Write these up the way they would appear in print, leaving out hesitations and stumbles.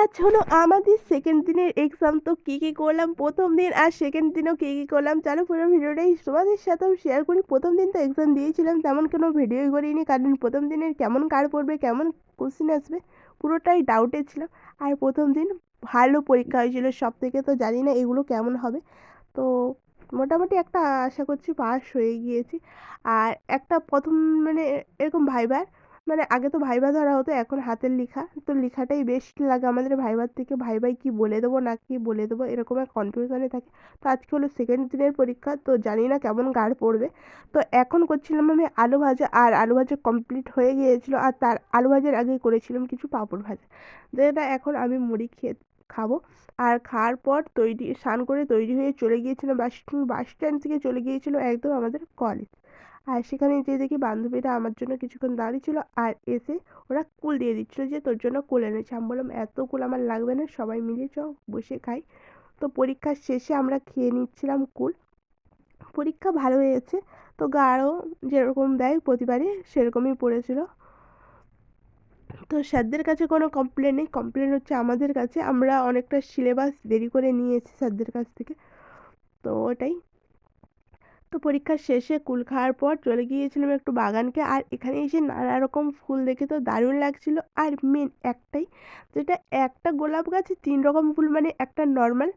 আজ হলো আমাদের সেকেন্ড দিনের এক্সাম। তো কী করলাম প্রথম দিন আর সেকেন্ড দিনও কী করলাম, চলো পুরো ভিডিওটাই তোমাদের সাথেও শেয়ার করি। প্রথম দিন তো এক্সাম দিয়েছিলাম, তেমন কোনো ভিডিওই করিনি, কারণ প্রথম দিনের কেমন কার পড়বে, কেমন কোশ্চেন আসবে, পুরোটাই ডাউটে ছিলাম। আর প্রথম দিন ভালো পরীক্ষা হয়েছিল সব থেকে, তো জানি না এগুলো কেমন হবে। তো মোটামুটি একটা আশা করছি পাস হয়ে গিয়েছি। আর একটা প্রথম মানে এরকম ভাইবার, মানে আগে তো ভাইভা ধরা হতো, এখন হাতের লেখা, তো লেখাটাই বেশ লাগে আমাদের ভাইভার থেকে। ভাইভাই কি বলে দেবো না কি বলে দেবো এরকম এক কনফিউশনে থাকে। তো আজকে হলো সেকেন্ড দিনের পরীক্ষা, তো জানি না কেমন গার্ড পড়বে। তো এখন করছিলাম আমি আলু ভাজা, আর আলু ভাজা কমপ্লিট হয়ে গিয়েছিলো, আর তার আলু ভাজার আগেই করেছিলাম কিছু পাঁপড় ভাজা, যেটা এখন আমি মুড়ি খেয়ে খাবো। আর খাওয়ার পর স্নান করে তৈরি হয়ে চলে গিয়েছিলাম বাস স্ট্যান্ড থেকে চলে গিয়েছিলো একদম আমাদের কলেজ। আর সেখানে যেয়ে দেখি বান্ধবীরা আমার জন্য কিছুক্ষণ দাঁড়িয়ে ছিল, আর এসে ওরা কুল দিয়ে দিচ্ছিলো যে তোর জন্য কুল এনেছে। আমি বললাম এত কুল আমার লাগবে না, সবাই মিলে চ বসে খাই। তো পরীক্ষার শেষে আমরা খেয়ে নিচ্ছিলাম কুল। পরীক্ষা ভালো হয়েছে, তো গাঢ় যেরকম দেয় প্রতিবারই সেরকমই পড়েছিল। তো স্যারদের কাছে কোনো কমপ্লেন নেই, কমপ্লেন হচ্ছে আমাদের কাছে, আমরা অনেকটা সিলেবাস দেরি করে নিয়েছি স্যারদের কাছ থেকে। তো ওটাই। তো পরীক্ষার শেষে কুল খাওয়ার পর চলে গিয়েছিলাম একটু বাগানকে, আর এখানে এসে নানা রকম ফুল দেখে তো দারুণ লাগছিল। আর মেন একটাই, যেটা একটা গোলাপ গাছে 3 রকম ফুল, মানে একটা নর্মাল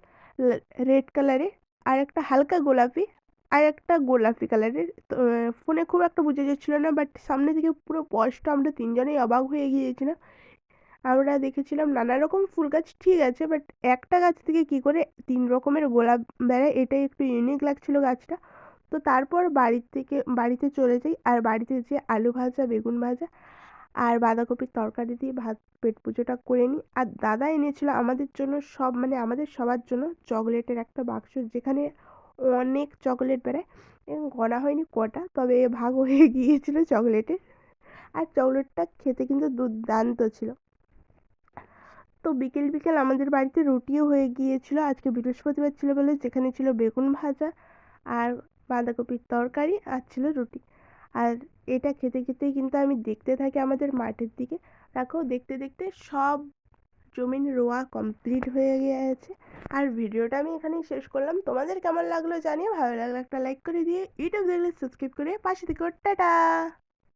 রেড কালারের, আর একটা হালকা গোলাপি, আর একটা গোলাপি কালারের। তো ফোনে খুব একটা বোঝা যাচ্ছিল না, বাট সামনে থেকে পুরো স্পষ্ট, আমরা তিনজনেই অবাক হয়ে গিয়েছিলাম। আমরা দেখেছিলাম নানা রকম ফুল গাছ ঠিক আছে, বাট একটা গাছ থেকে কি করে 3 রকমের গোলাপ বেরোয়, এটাই একটু ইউনিক লাগছিল গাছটা। তো তারপর বাড়িতে চলে যাই, আর বাড়িতে যেয়ে আলু ভাজা, বেগুন ভাজা আর বাঁধাকপির তরকারি দিয়ে ভাত পেট পুজোটা করে নিই। আর দাদা এনেছিল আমাদের জন্য সব, মানে আমাদের সবার জন্য চকলেটের একটা বাক্স, যেখানে অনেক চকলেট বেরোয়, গণা হয়নি কটা, তবে ভাগ হয়ে গিয়েছিল চকলেটের। আর চকলেটটা খেতে কিন্তু দুর্দান্ত ছিল। তো বিকেল বিকেল আমাদের বাড়িতে রুটিও হয়ে গিয়েছিল, আজকে বৃহস্পতিবার ছিল বলে, যেখানে ছিল বেগুন ভাজা আর বাঁধাকপির তরকারি, আর ছিল রুটি। আর এটা খেতে খেতেই কিন্তু আমি দেখতে থাকি আমাদের মাঠের দিকে। দেখো দেখতে দেখতে সব জমিন রোয়া কমপ্লিট হয়ে গিয়েছে। আর ভিডিওটা আমি এখানেই শেষ করলাম। তোমাদের কেমন লাগলো জানিও, ভালো লাগলে একটা লাইক করে দিয়ে, ইউটিউব দেখলে সাবস্ক্রাইব করে পাশে থেকে টাটা।